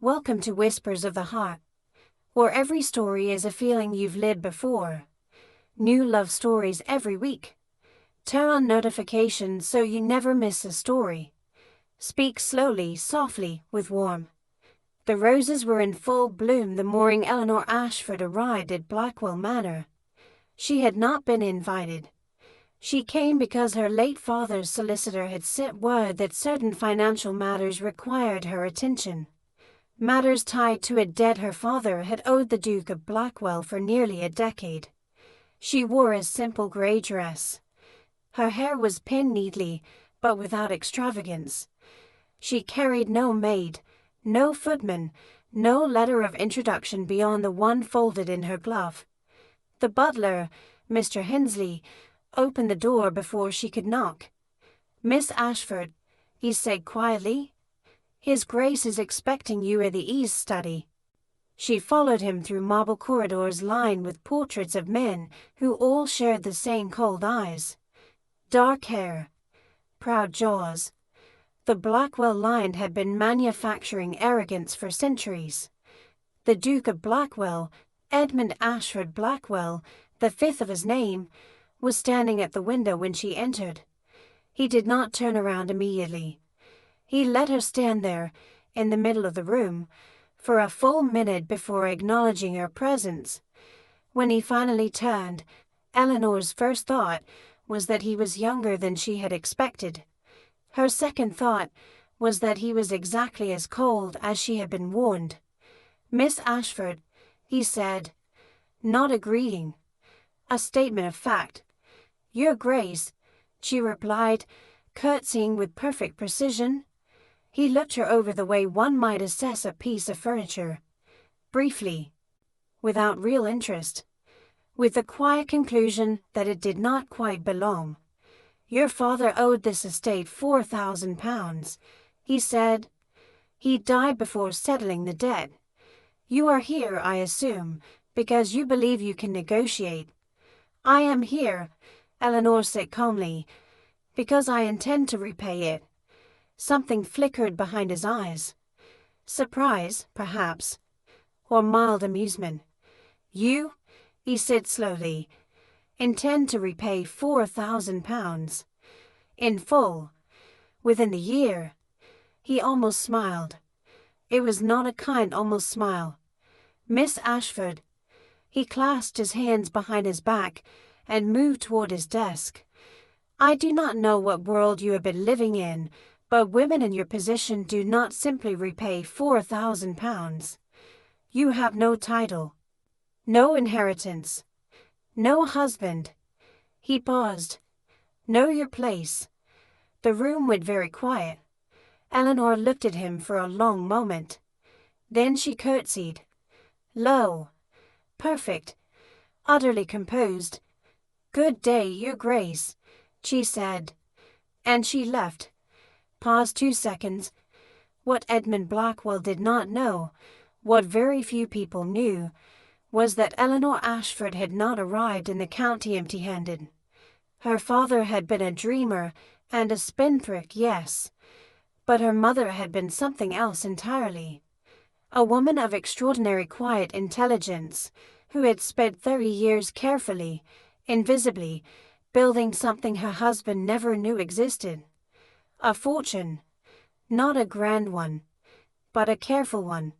Welcome to Whispers of the Heart, where every story is a feeling you've lived before. New love stories every week. Turn on notifications so you never miss a story. Speak slowly, softly, with warmth. The roses were in full bloom the morning Eleanor Ashford arrived at Blackwell Manor. She had not been invited. She came because her late father's solicitor had sent word that certain financial matters required her attention. Matters tied to a debt her father had owed the Duke of Blackwell for nearly a decade. She wore a simple grey dress. Her hair was pinned neatly, but without extravagance. She carried no maid, no footman, no letter of introduction beyond the one folded in her glove. The butler, Mr. Hensley, opened the door before she could knock. "Miss Ashford," he said quietly. "His Grace is expecting you at the East study." She followed him through marble corridors lined with portraits of men who all shared the same cold eyes. Dark hair. Proud jaws. The Blackwell line had been manufacturing arrogance for centuries. The Duke of Blackwell, Edmund Ashford Blackwell, the fifth of his name, was standing at the window when she entered. He did not turn around immediately. He let her stand there, in the middle of the room, for a full minute before acknowledging her presence. When he finally turned, Eleanor's first thought was that he was younger than she had expected. Her second thought was that he was exactly as cold as she had been warned. "Miss Ashford," he said. Not a greeting. A statement of fact. "Your Grace," she replied, curtsying with perfect precision. He looked her over the way one might assess a piece of furniture. Briefly. Without real interest. With the quiet conclusion that it did not quite belong. "Your father owed this estate £4,000, he said. He died before settling the debt. You are here, I assume, because you believe you can negotiate." "I am here," Eleanor said calmly, "because I intend to repay it." Something flickered behind his eyes. Surprise, perhaps, or mild amusement. "You," he said slowly, "intend to repay £4,000. In full. Within the year." He almost smiled. It was not a kind almost smile. "Miss Ashford." He clasped his hands behind his back and moved toward his desk. "I do not know what world you have been living in, but women in your position do not simply repay £4,000. You have no title, no inheritance, no husband." He paused. "Know your place." The room went very quiet. Eleanor looked at him for a long moment. Then she curtsied. Low. Perfect. Utterly composed. "Good day, Your Grace," she said. And she left. Paused 2 seconds. What Edmund Blackwell did not know, what very few people knew, was that Eleanor Ashford had not arrived in the county empty-handed. Her father had been a dreamer and a spendthrift, yes, but her mother had been something else entirely. A woman of extraordinary quiet intelligence, who had spent 30 years carefully, invisibly, building something her husband never knew existed. A fortune, not a grand one, but a careful one,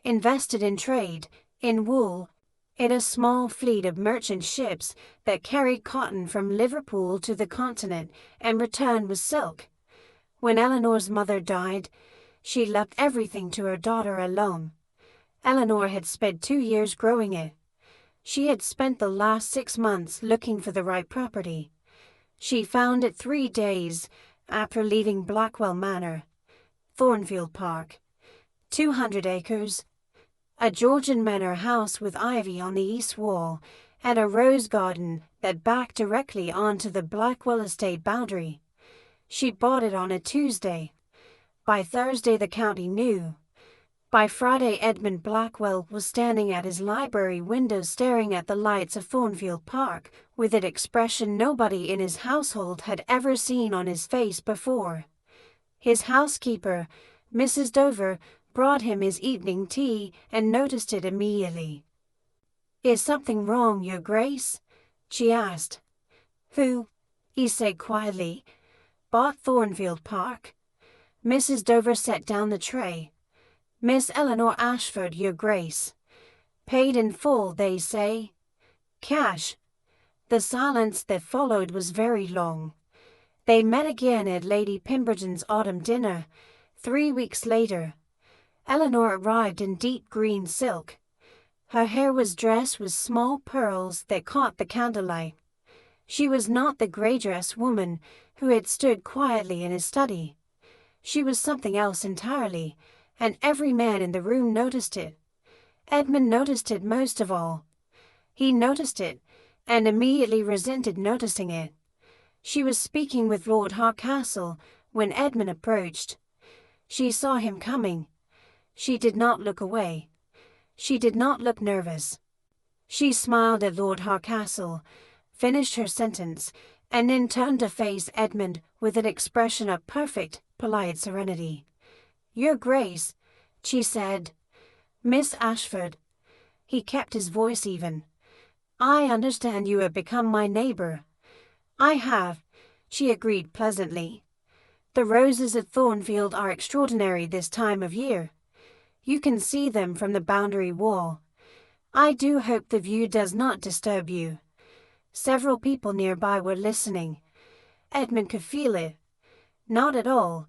invested in trade, in wool, in a small fleet of merchant ships that carried cotton from Liverpool to the continent and returned with silk. When Eleanor's mother died, she left everything to her daughter alone. Eleanor had spent 2 years growing it. She had spent the last 6 months looking for the right property. She found it 3 days after leaving Blackwell Manor. Thornfield Park. 200 acres. A Georgian manor house with ivy on the east wall, and a rose garden that backed directly onto the Blackwell estate boundary. She bought it on a Tuesday. By Thursday the county knew. By Friday Edmund Blackwell was standing at his library window staring at the lights of Thornfield Park, with an expression nobody in his household had ever seen on his face before. His housekeeper, Mrs. Dover, brought him his evening tea and noticed it immediately. "Is something wrong, Your Grace?" she asked. "Who," he said quietly, "bought Thornfield Park?" Mrs. Dover set down the tray. "Miss Eleanor Ashford, Your Grace. Paid in full, they say. Cash." The silence that followed was very long. They met again at Lady Pemberton's autumn dinner, 3 weeks later. Eleanor arrived in deep green silk. Her hair was dressed with small pearls that caught the candlelight. She was not the grey-dressed woman who had stood quietly in his study. She was something else entirely, and every man in the room noticed it. Edmund noticed it most of all. He noticed it, and immediately resented noticing it. She was speaking with Lord Hardcastle when Edmund approached. She saw him coming. She did not look away. She did not look nervous. She smiled at Lord Hardcastle, finished her sentence, and then turned to face Edmund with an expression of perfect, polite serenity. "Your Grace," she said. "Miss Ashford." He kept his voice even. "I understand you have become my neighbor." "I have," she agreed pleasantly. "The roses at Thornfield are extraordinary this time of year. You can see them from the boundary wall. I do hope the view does not disturb you." Several people nearby were listening. Edmund could feel it. "Not at all,"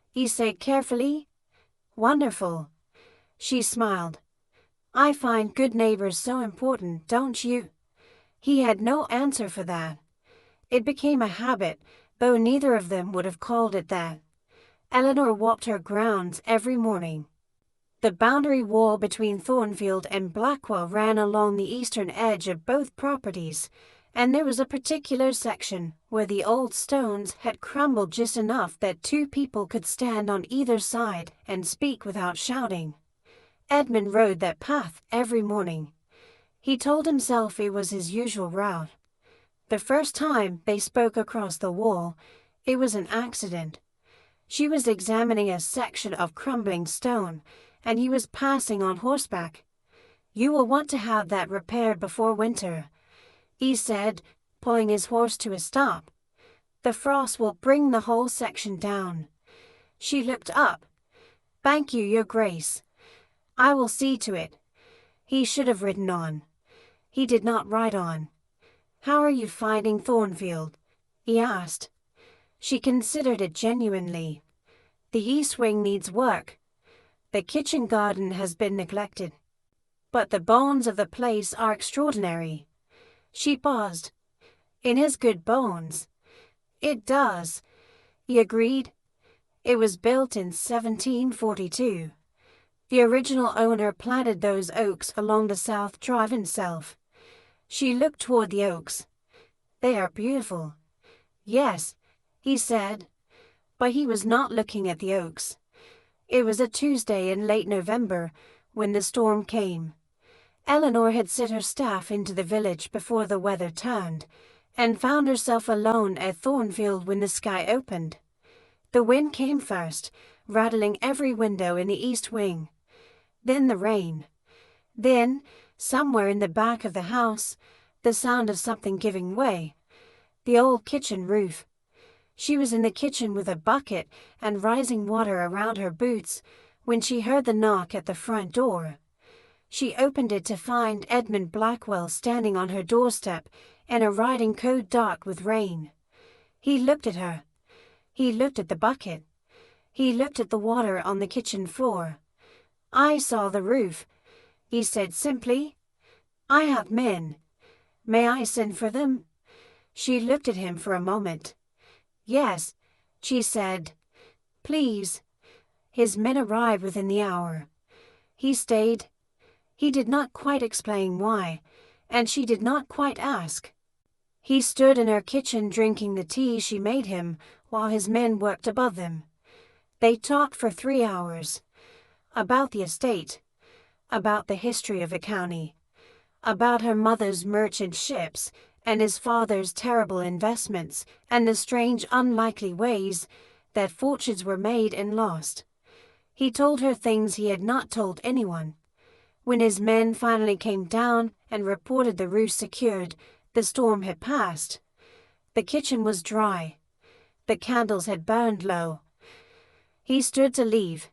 he said carefully. "Wonderful." She smiled. "I find good neighbors so important, don't you?" He had no answer for that. It became a habit, though neither of them would have called it that. Eleanor walked her grounds every morning. The boundary wall between Thornfield and Blackwell ran along the eastern edge of both properties, and there was a particular section where the old stones had crumbled just enough that 2 people could stand on either side and speak without shouting. Edmund rode that path every morning. He told himself it was his usual route. The first time they spoke across the wall, it was an accident. She was examining a section of crumbling stone, and he was passing on horseback. "You will want to have that repaired before winter," he said, pulling his horse to a stop. "The frost will bring the whole section down." She looked up. "Thank you, Your Grace. I will see to it." He should have ridden on. He did not ride on. "How are you finding Thornfield?" he asked. She considered it genuinely. "The east wing needs work. The kitchen garden has been neglected. But the bones of the place are extraordinary." She paused. "It has good bones." "It does," he agreed. "It was built in 1742. The original owner planted those oaks along the south drive himself." She looked toward the oaks. "They are beautiful." "Yes," he said. But he was not looking at the oaks. It was a Tuesday in late November when the storm came. Eleanor had sent her staff into the village before the weather turned, and found herself alone at Thornfield when the sky opened. The wind came first, rattling every window in the east wing. Then the rain. Then, somewhere in the back of the house, the sound of something giving way. The old kitchen roof. She was in the kitchen with a bucket and rising water around her boots when she heard the knock at the front door. She opened it to find Edmund Blackwell standing on her doorstep in a riding coat dark with rain. He looked at her. He looked at the bucket. He looked at the water on the kitchen floor. "I saw the roof," he said simply. "I have men. May I send for them?" She looked at him for a moment. "Yes," she said. "Please." His men arrived within the hour. He stayed. He did not quite explain why, and she did not quite ask. He stood in her kitchen drinking the tea she made him while his men worked above them. They talked for 3 hours. About the estate. About the history of the county. About her mother's merchant ships and his father's terrible investments and the strange unlikely ways that fortunes were made and lost. He told her things he had not told anyone. When his men finally came down and reported the roof secured, the storm had passed. The kitchen was dry. The candles had burned low. He stood to leave.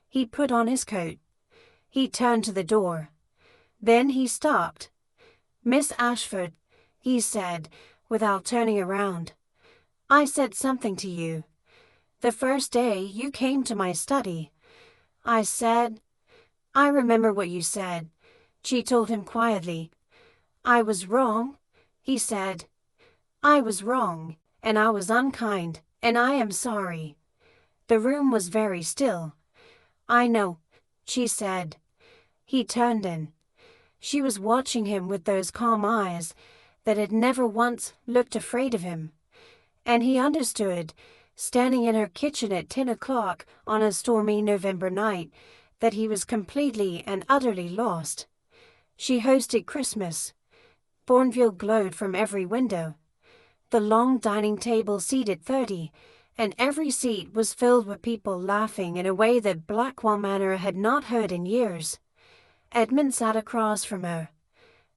He put on his coat. He turned to the door. Then he stopped. "Miss Ashford," he said, without turning around. "I said something to you. The first day you came to my study. I said—" "I remember what you said," she told him quietly. "I was wrong," he said. "I was wrong, and I was unkind, and I am sorry." The room was very still. "I know," she said. He turned in. She was watching him with those calm eyes that had never once looked afraid of him. And he understood, standing in her kitchen at 10 o'clock on a stormy November night, that he was completely and utterly lost. She hosted Christmas. Thornfield glowed from every window. The long dining table seated 30, and every seat was filled with people laughing in a way that Blackwell Manor had not heard in years. Edmund sat across from her.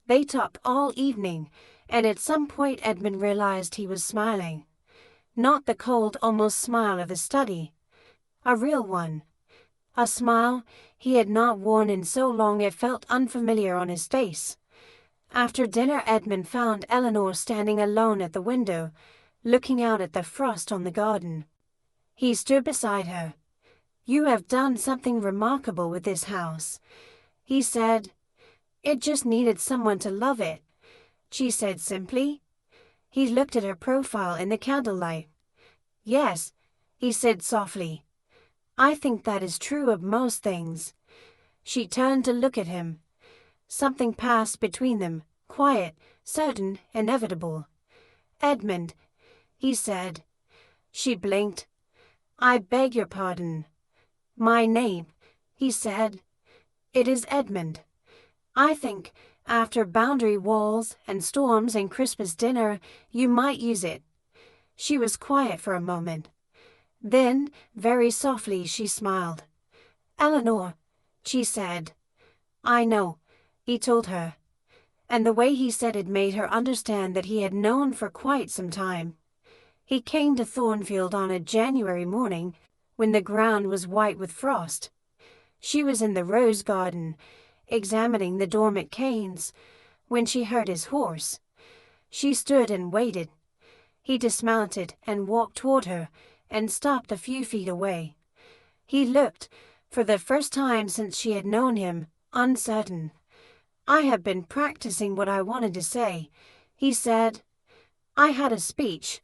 They talked all evening, and at some point Edmund realized he was smiling. Not the cold, almost smile of the study. A real one. A smile he had not worn in so long it felt unfamiliar on his face. After dinner Edmund found Eleanor standing alone at the window, looking out at the frost on the garden. He stood beside her. "You have done something remarkable with this house," he said. "It just needed someone to love it," she said simply. He looked at her profile in the candlelight. "Yes," he said softly. "I think that is true of most things." She turned to look at him. Something passed between them, quiet, certain, inevitable. "Edmund," he said. She blinked. "I beg your pardon." "My name," he said. "It is Edmund. I think, after boundary walls and storms and Christmas dinner, you might use it." She was quiet for a moment. Then, very softly, she smiled. "Eleanor," she said. "I know," he told her. And the way he said it made her understand that he had known for quite some time. He came to Thornfield on a January morning, when the ground was white with frost. She was in the rose garden, examining the dormant canes, when she heard his horse. She stood and waited. He dismounted and walked toward her, and stopped a few feet away. He looked, for the first time since she had known him, uncertain. "I have been practicing what I wanted to say," he said. "I had a speech."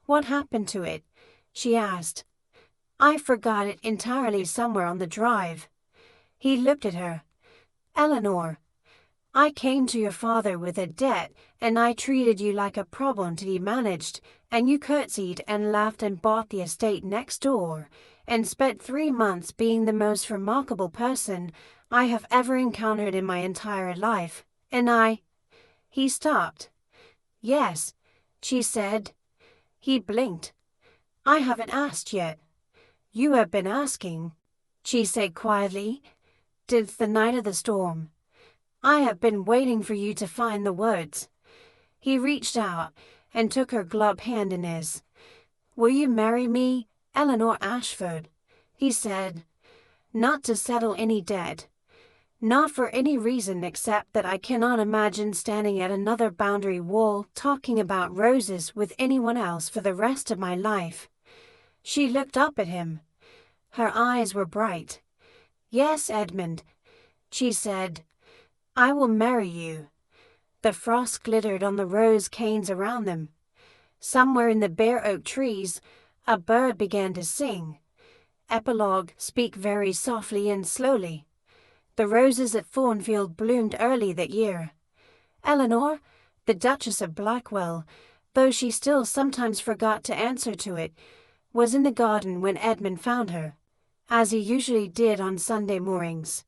"What happened to it?" she asked. "I forgot it entirely somewhere on the drive." He looked at her. "Eleanor, I came to your father with a debt, and I treated you like a problem to be managed, and you curtsied and laughed and bought the estate next door, and spent 3 months being the most remarkable person I have ever encountered in my entire life, and I—" He stopped. "Yes," she said. He blinked. "I haven't asked yet." "You have been asking," she said quietly, "since the night of the storm. I have been waiting for you to find the words." He reached out and took her gloved hand in his. "Will you marry me, Eleanor Ashford?" he said. "Not to settle any debt. Not for any reason except that I cannot imagine standing at another boundary wall talking about roses with anyone else for the rest of my life." She looked up at him. Her eyes were bright. "Yes, Edmund," she said. "I will marry you." The frost glittered on the rose canes around them. Somewhere in the bare oak trees, a bird began to sing. Epilogue, speak very softly and slowly. The roses at Thornfield bloomed early that year. Eleanor, the Duchess of Blackwell, though she still sometimes forgot to answer to it, was in the garden when Edmund found her, as he usually did on Sunday mornings.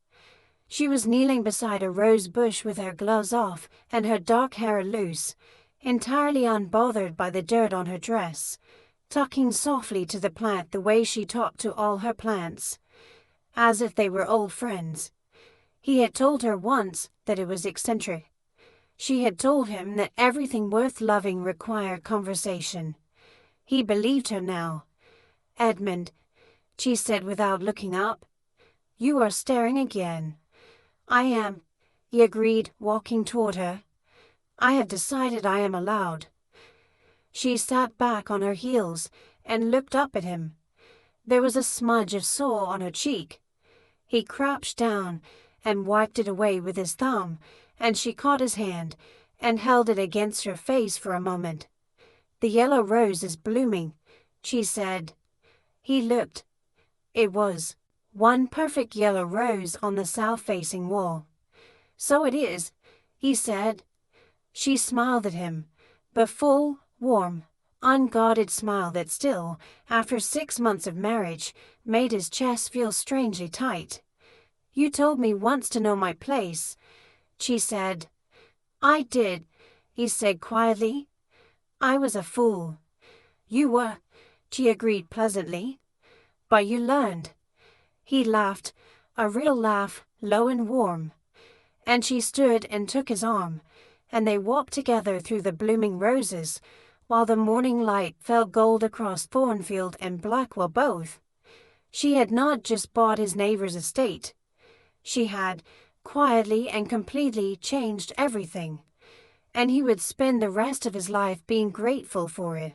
She was kneeling beside a rose bush with her gloves off and her dark hair loose, entirely unbothered by the dirt on her dress, talking softly to the plant the way she talked to all her plants. as if they were old friends. He had told her once that it was eccentric. She had told him that everything worth loving required conversation. He believed her now. "Edmund," she said without looking up. "You are staring again." "I am," he agreed, walking toward her. "I have decided I am allowed." She sat back on her heels and looked up at him. There was a smudge of sore on her cheek. He crouched down and wiped it away with his thumb, and she caught his hand and held it against her face for a moment. "The yellow rose is blooming," she said. He looked. It was one perfect yellow rose on the south-facing wall. "So it is," he said. She smiled at him, the full, warm, unguarded smile that still, after 6 months of marriage, made his chest feel strangely tight. "You told me once to know my place," she said. "I did," he said quietly. "I was a fool." "You were," she agreed pleasantly. "But you learned." He laughed, a real laugh, low and warm. And she stood and took his arm, and they walked together through the blooming roses, while the morning light fell gold across Thornfield and Blackwell both. She had not just bought his neighbor's estate. She had, quietly and completely, changed everything. And he would spend the rest of his life being grateful for it.